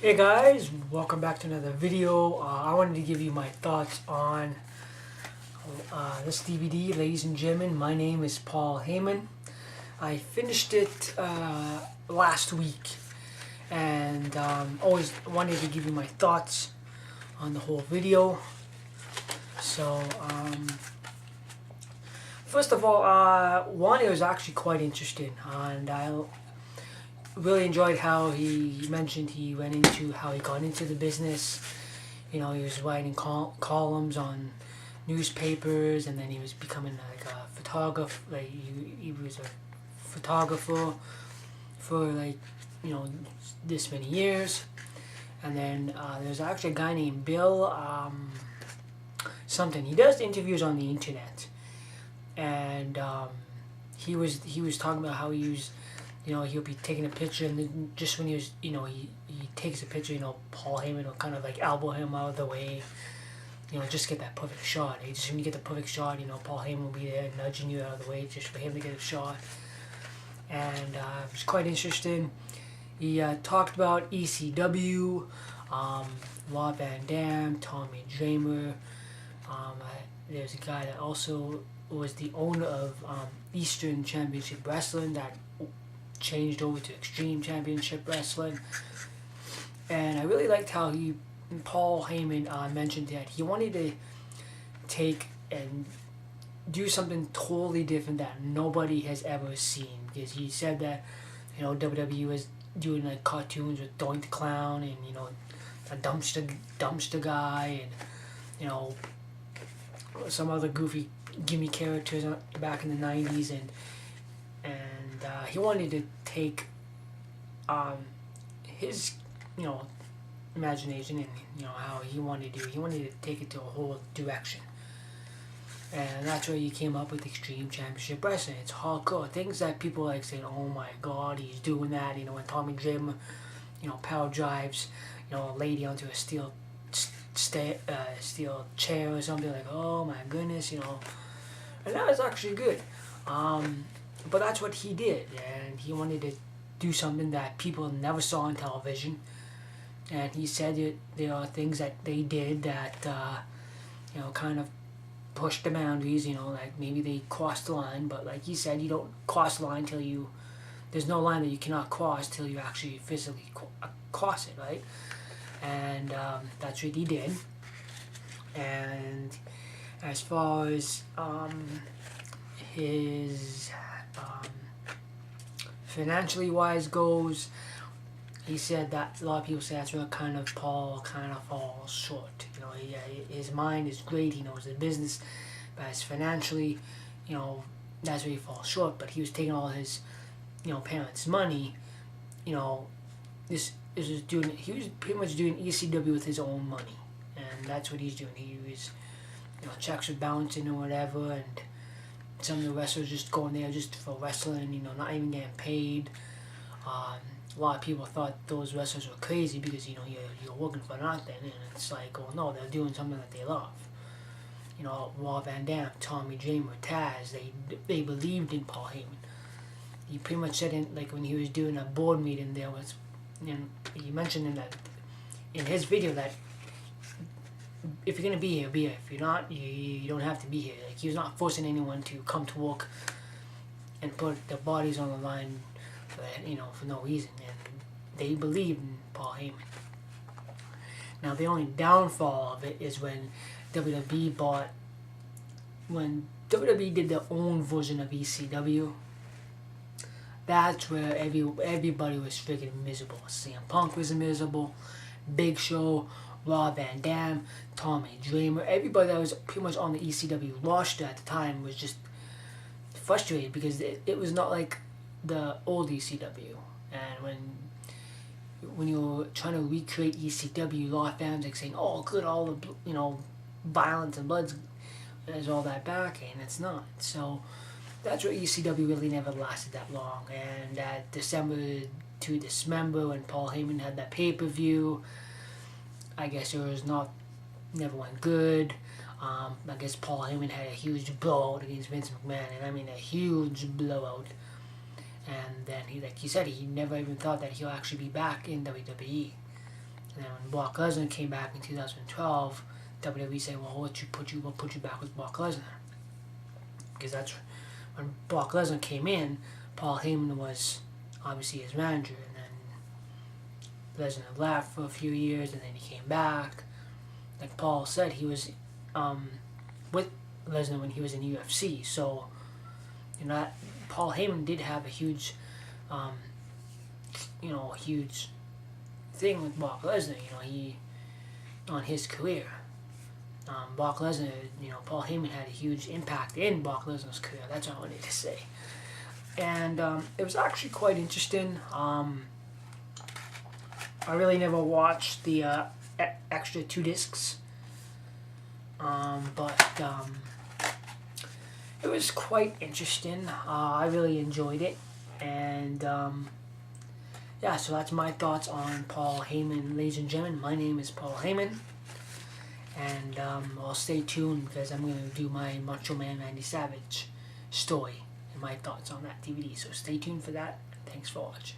Hey guys, welcome back to another video. I wanted to give you my thoughts on this DVD. Ladies and gentlemen, my name is Paul Heyman. I finished it last week and always wanted to give you my thoughts on the whole video. So first of all, one, it was actually quite interesting, and I really enjoyed how he mentioned he went into how he got into the business. You know, he was writing columns on newspapers, and then he was becoming like a photographer. Like he was a photographer for like, you know, this many years. And then there's actually a guy named Bill something. He does interviews on the internet, and he was talking about how he was, you know, he'll be taking a picture, and then just when he was, you know, he takes a picture, you know, Paul Heyman will kind of like elbow him out of the way, you know, just get that perfect shot. Just when you get the perfect shot, you know, Paul Heyman will be there nudging you out of the way just for him to get a shot. And it was quite interesting. He talked about ECW, Rob Van Dam, Tommy Dreamer. There's a guy that also was the owner of Eastern Championship Wrestling that changed over to Extreme Championship Wrestling. And I really liked how Paul Heyman mentioned that he wanted to take and do something totally different that nobody has ever seen, because he said that, you know, WWE was doing like cartoons with Doink the Clown and, you know, a dumpster guy and, you know, some other goofy gimme characters back in the 90s, and he wanted to take his, you know, imagination and, you know, how he wanted to take it to a whole direction. And that's where he came up with Extreme Championship Wrestling. It's hardcore. Things that people like saying, oh my god, he's doing that. You know, when Tommy Dreamer, you know, power drives, you know, a lady onto a steel chair or something, like, oh my goodness, you know. And that was actually good. But that's what he did, and he wanted to do something that people never saw on television. And he said that there are things that they did that, you know, kind of pushed the boundaries, you know, like maybe they crossed the line, but like he said, you don't cross the line till you, there's no line that you cannot cross till you actually physically cross it, right? And that's what he did. And as far as his financially wise goes, he said that a lot of people say that's where kind of Paul kind of falls short. You know, his mind is great, he knows the business, but as financially, you know, that's where he falls short. But he was taking all his, you know, parents' money, you know, he was pretty much doing ECW with his own money, and that's what he's doing. He was, you know, checks were bouncing or whatever, and some of the wrestlers just going there just for wrestling, you know, not even getting paid. A lot of people thought those wrestlers were crazy because, you know, you're working for nothing, and it's like, oh no, they're doing something that they love. You know, Rob Van Dam, Tommy Dreamer, Taz, they believed in Paul Heyman. He pretty much said, like when he was doing a board meeting, there was, you know, he mentioned in his video that if you're gonna be here, be here. If you're not, you don't have to be here. Like, he was not forcing anyone to come to work and put their bodies on the line for, you know, for no reason. And they believed in Paul Heyman. Now the only downfall of it is when WWE did their own version of ECW. That's where everybody was freaking miserable. CM Punk was miserable, Big Show, Rob Van Dam, Tommy Dreamer, everybody that was pretty much on the ECW roster at the time was just frustrated because it was not like the old ECW. And when you were trying to recreate ECW, a lot of fans like saying, oh good, all the, you know, violence and blood is all that back, and it's not. So that's where ECW really never lasted that long. And that December to Dismember, when Paul Heyman had that pay-per-view, I guess it was never went good. I guess Paul Heyman had a huge blowout against Vince McMahon, and I mean a huge blowout. And then he, like he said, he never even thought that he'll actually be back in WWE. And then when Brock Lesnar came back in 2012, WWE said, well, we'll put you back with Brock Lesnar. Because that's when Brock Lesnar came in, Paul Heyman was obviously his manager, and then Lesnar left for a few years, and then he came back. Like Paul said, he was with Lesnar when he was in UFC, so Paul Heyman did have a huge, huge thing with Brock Lesnar. He on his career. Brock Lesnar, Paul Heyman had a huge impact in Brock Lesnar's career. That's what I wanted to say. And it was actually quite interesting. I really never watched the extra 2 discs. But it was quite interesting. I really enjoyed it. And yeah, so that's my thoughts on Paul Heyman, ladies and gentlemen. My name is Paul Heyman. And I'll stay tuned because I'm going to do my Macho Man Randy Savage story and my thoughts on that DVD. So stay tuned for that. Thanks for watching.